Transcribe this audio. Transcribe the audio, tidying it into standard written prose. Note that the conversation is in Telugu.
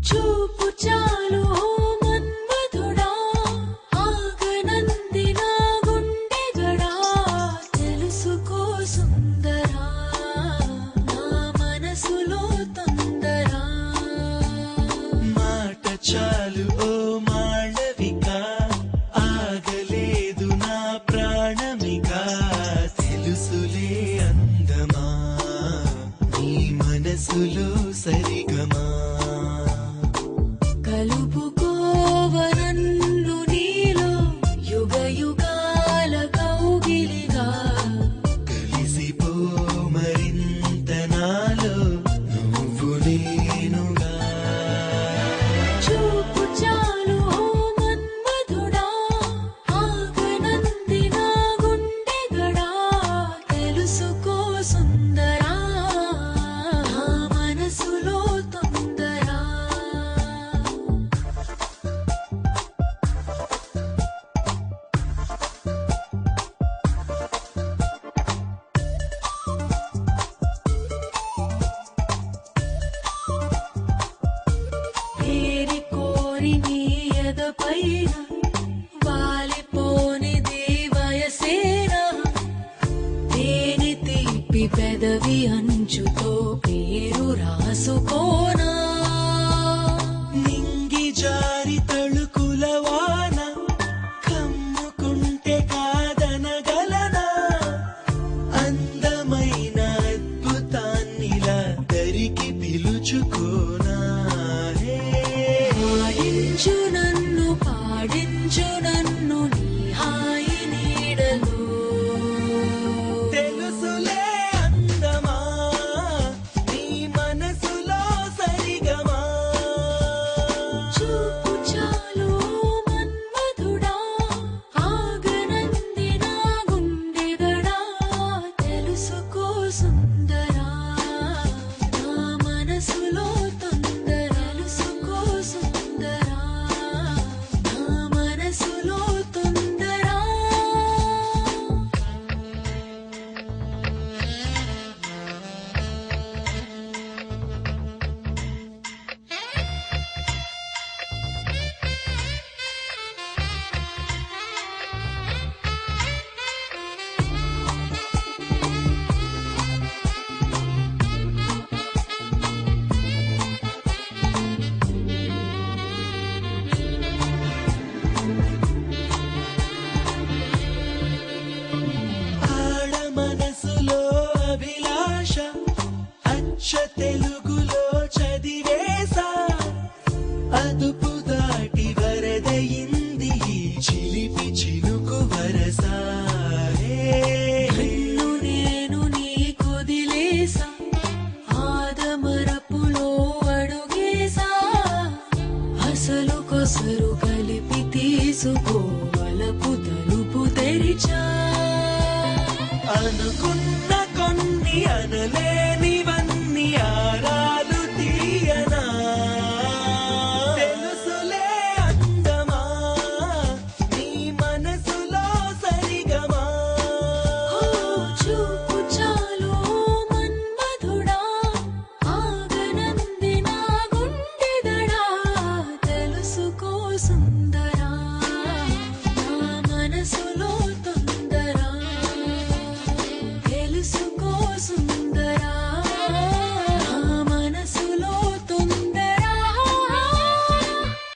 చూపు చాలు మన్మధుడా ఆగనంది నా గుండెగడా తెలుసుకో సుందరా నా మనసులో తొందరా మాట చాలు ఓ మాళవిక ఆగలేదు నా ప్రాణమిక తెలుసులే అందమా నీ మనసులో సరిగమా కలుపుకోవనన్ను నీలో యుగ యుగాల కౌగిలిగా కలిసిపో మరింత నాలో నువ్వు నేనుగా చూపు చాలు మన్మధుడా ఆగనంది నా గుండెగడా తెలుసుకో సుందరా నా మనసులో తొందరా ఏరి కోరి నీ ఎదపైన వాలిపోనిది వయసేనా తేనె తీపి పెదవి అంచుతో పేరు రాసుకోనా నింగి జారి తళుకుల వాన కమ్ముకుంటే కాదనగలనా అందమైన అద్భుతాన్నిలా దరికి పిలుచుకోనా పాడించు నన్ను పాడించు నన్ను నీ హాయి నీడలో తెలుసులే అందమా నీ మనసులో సరిగమా చూపు చాలు మన్మధుడా ఆగనంది నా గుండెగడా తెలుసుకో సుందరా నా మనసులో తొందర తెలుసుకో సుందరా నా మనసులో తొందరా ఆడ మనసులో అభిలాష అచ్చ తెలుగులో చదివేసా అదుపు దాటి వరదయింది ఈ చిలిపి చినుకు వరసా నన్ను నేను నీ కొదిలేసా ఆదమరపులో అడుగేసా అసలు కొసరు కలిపి తీసుకో వలపు తలుపు తెరిచా అనుకున్న